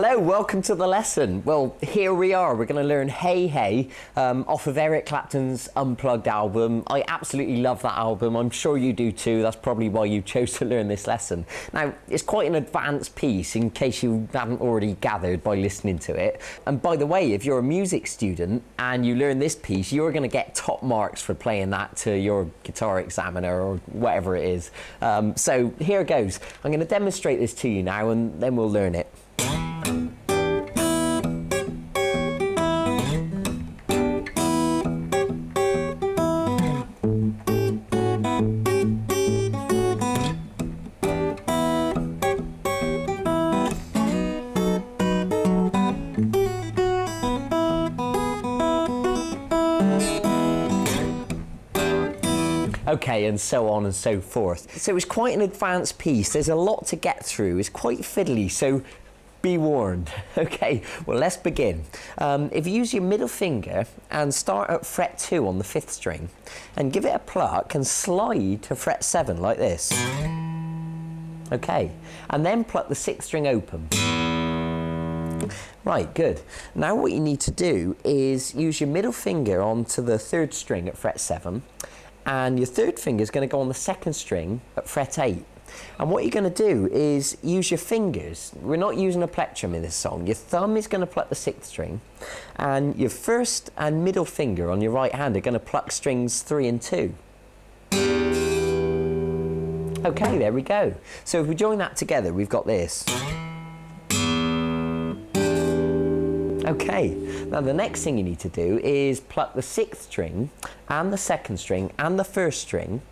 Hello, welcome to the lesson. Well, here we are. We're going to learn Hey Hey off of Eric Clapton's Unplugged album. I absolutely love that album. I'm sure you do too. That's probably why you chose to learn this lesson. Now, it's quite an advanced piece in case you haven't already gathered by listening to it. And by the way, if you're a music student and you learn this piece, you're going to get top marks for playing that to your guitar examiner or whatever it is. So here it goes. I'm going to demonstrate this to you now and then we'll learn it. Okay, and so on and so forth. So it's quite an advanced piece. There's a lot to get through. It's quite fiddly, so be warned. Okay, well, let's begin. If you use your middle finger and start at fret 2 on the 5th string and give it a pluck and slide to fret 7 like this. Okay, and then pluck the 6th string open. Right, good. Now what you need to do is use your middle finger onto the 3rd string at fret 7, and your 3rd finger is going to go on the 2nd string at fret 8. And what you're going to do is use your fingers. We're not using a plectrum in this song. Your thumb is going to pluck the 6th string, and your 1st and middle finger on your right hand are going to pluck strings 3 and 2. Okay, there we go. So if we join that together, we've got this. Okay, now the next thing you need to do is pluck the 6th string and the 2nd string and the 1st string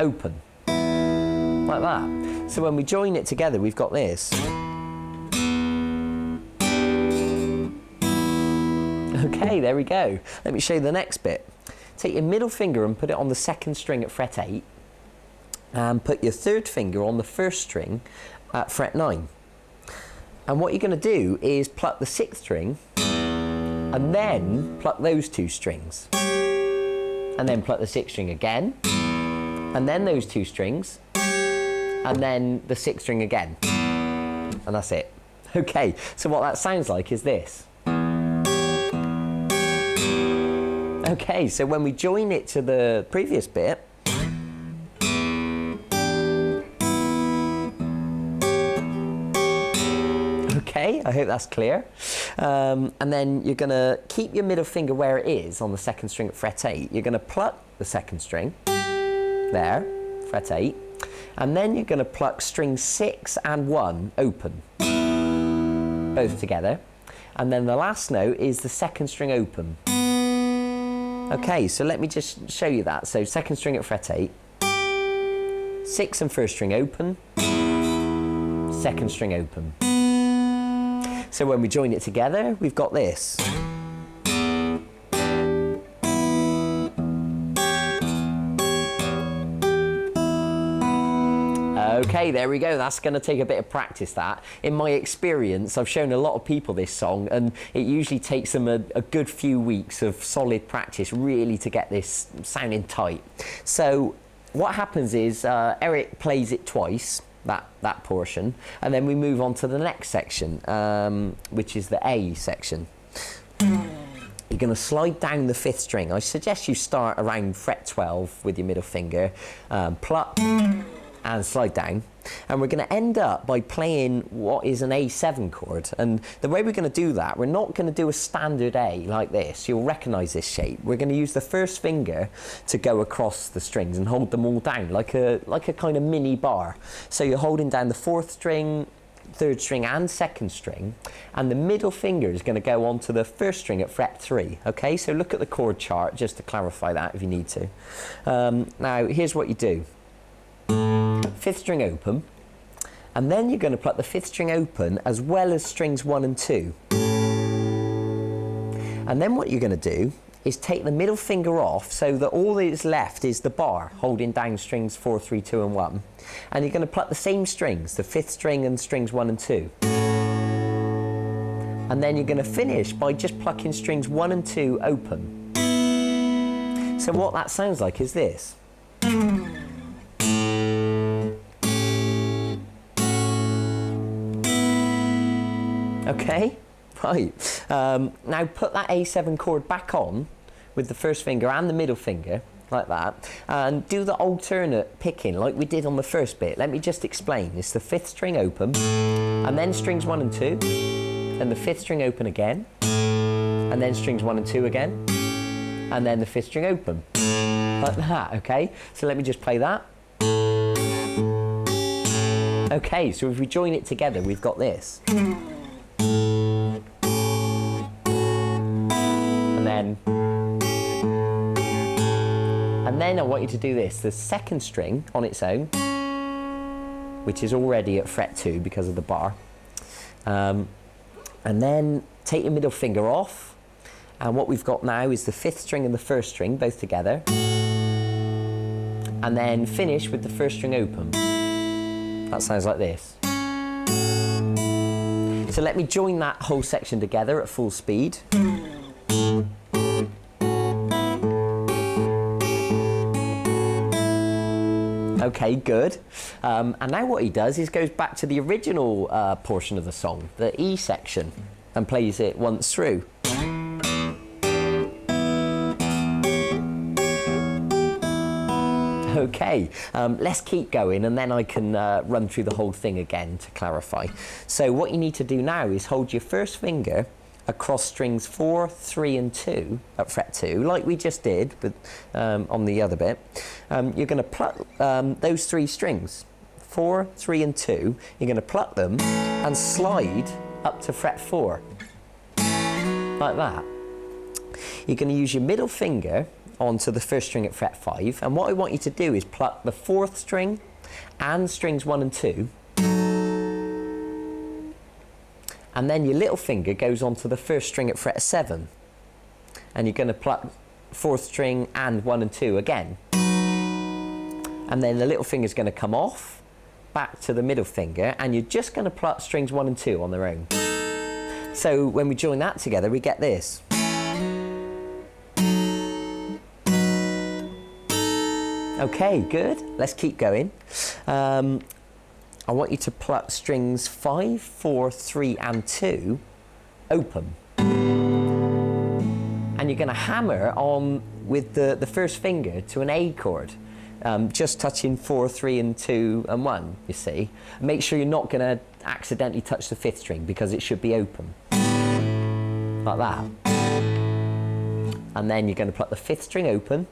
open, like that. So when we join it together, we've got this. Okay, there we go. Let me show you the next bit. Take your middle finger and put it on the 2nd string at fret 8, and put your 3rd finger on the 1st string at fret 9. And what you're going to do is pluck the 6th string and then pluck those 2 strings. And then pluck the 6th string again, and then those 2 strings, and then the 6th string again. And that's it. Okay, so what that sounds like is this. Okay, so when we join it to the previous bit, okay, I hope that's clear. And then you're going to keep your middle finger where it is on the 2nd string at fret 8. You're going to pluck the 2nd string, there, fret 8. And then you're going to pluck strings 6 and 1 open, both together. And then the last note is the 2nd string open. Okay, so let me just show you that. So 2nd string at fret 8, 6 and 1st string open, 2nd string open. So when we join it together, we've got this. Okay, there we go. That's going to take a bit of practice, that. In my experience, I've shown a lot of people this song, and it usually takes them a good few weeks of solid practice really to get this sounding tight. So what happens is Eric plays it twice, that portion, and then we move on to the next section, which is the A section. You're going to slide down the 5th string. I suggest you start around fret 12 with your middle finger, pluck and slide down, and we're going to end up by playing what is an A7 chord. And the way we're going to do that, we're not going to do a standard A like this. You'll recognize this shape. We're going to use the 1st finger to go across the strings and hold them all down like a kind of mini bar. So you're holding down the 4th string, 3rd string and 2nd string, and the middle finger is going to go onto the 1st string at fret 3. Okay, so look at the chord chart just to clarify that if you need to. Now here's what you do. 5th string open, and then you're going to pluck the 5th string open as well as strings 1 and 2. And then what you're going to do is take the middle finger off so that all that is left is the bar holding down strings 4, 3, 2 and 1. And you're going to pluck the same strings, the 5th string and strings 1 and 2. And then you're going to finish by just plucking strings 1 and 2 open. So what that sounds like is this. Okay, right. Now put that A7 chord back on with the first finger and the middle finger, like that, and do the alternate picking like we did on the first bit. Let me just explain. It's the 5th string open, and then strings 1 and 2, then the 5th string open again, and then strings 1 and 2 again, and then the 5th string open, like that, okay? So let me just play that. Okay, so if we join it together, we've got this. And then I want you to do this, the 2nd string on its own, which is already at fret 2 because of the bar. And then take your middle finger off, and what we've got now is the 5th string and the 1st string both together. And then finish with the 1st string open. That sounds like this. So let me join that whole section together at full speed. Okay, good. And now what he does is goes back to the original portion of the song, the E section, and plays it once through. Okay, let's keep going, and then I can run through the whole thing again to clarify. So what you need to do now is hold your first finger across strings 4, 3 and 2 at fret 2, like we just did with, on the other bit. You're going to pluck those 3 strings, 4, 3 and 2, you're going to pluck them and slide up to fret 4, like that. You're going to use your middle finger onto the 1st string at fret 5, and what I want you to do is pluck the 4th string and strings 1 and 2, and then your little finger goes onto the 1st string at fret 7, and you're going to pluck 4th string and 1 and 2 again, and then the little finger is going to come off back to the middle finger, and you're just going to pluck strings 1 and 2 on their own. So when we join that together, we get this. Okay, good. Let's keep going. I want you to pluck strings 5, 4, 3 and 2 open. And you're going to hammer on with the 1st finger to an A chord, just touching 4, 3 and 2 and 1, you see. Make sure you're not going to accidentally touch the 5th string because it should be open. Like that. And then you're going to pluck the 5th string open.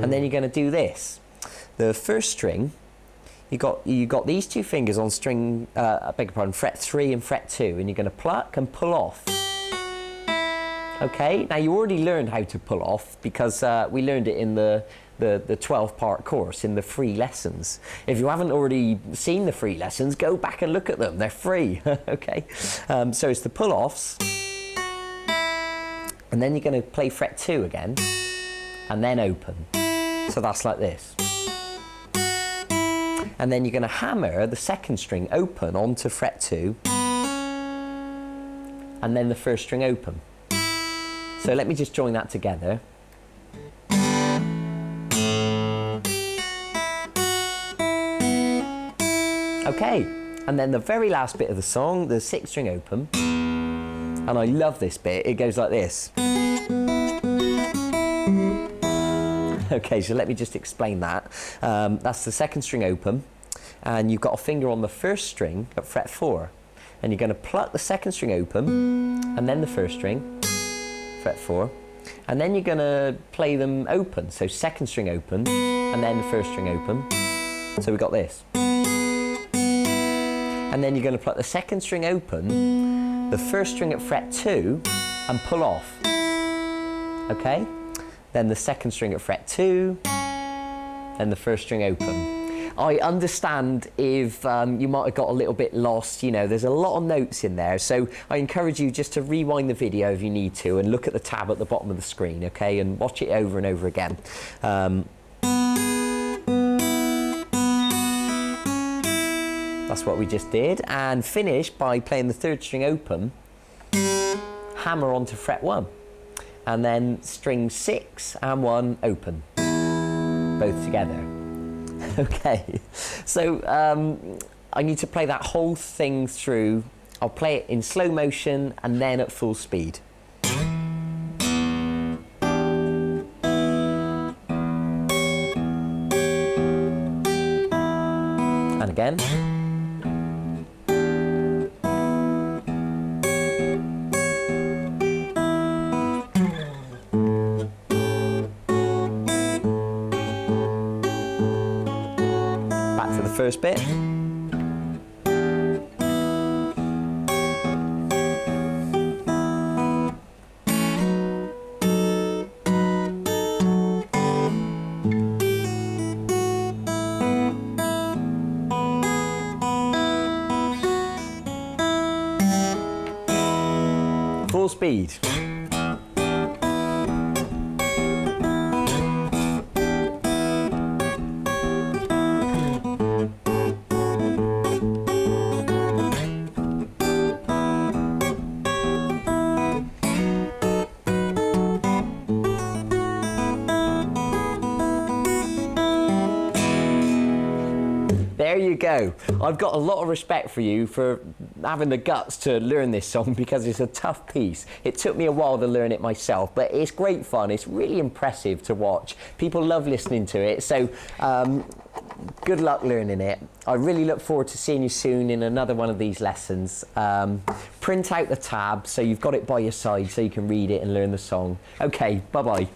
And then you're going to do this. The 1st string, you got these 2 fingers on string, I beg your pardon, fret 3 and fret 2, and you're going to pluck and pull off. Okay, now you already learned how to pull off because we learned it in the 12-part course in the free lessons. If you haven't already seen the free lessons, go back and look at them. They're free. Okay, so it's the pull-offs, and then you're going to play fret 2 again, and then open. So that's like this. And then you're going to hammer the 2nd string open onto fret 2, and then the 1st string open. So let me just join that together. Okay, and then the very last bit of the song, the 6th string open, and I love this bit, it goes like this. Okay, so let me just explain that. That's the 2nd string open, and you've got a finger on the 1st string at fret 4, and you're going to pluck the 2nd string open, and then the 1st string, fret 4, and then you're going to play them open, so 2nd string open, and then the 1st string open, so we've got this. And then you're going to pluck the 2nd string open, the 1st string at fret 2, and pull off, okay? Then the 2nd string at fret 2, and the 1st string open. I understand if you might have got a little bit lost, you know, there's a lot of notes in there, so I encourage you just to rewind the video if you need to and look at the tab at the bottom of the screen, okay, and watch it over and over again. That's what we just did, and finish by playing the 3rd string open, hammer onto fret 1. And then string 6 and 1 open, both together. Okay, so I need to play that whole thing through I'll play it in slow motion and then at full speed. And again. Back to the first bit. Full speed. There you go. I've got a lot of respect for you for having the guts to learn this song because it's a tough piece. It took me a while to learn it myself, but it's great fun. It's really impressive to watch. People love listening to it, so good luck learning it. I really look forward to seeing you soon in another one of these lessons. Print out the tab so you've got it by your side so you can read it and learn the song. Okay, bye-bye.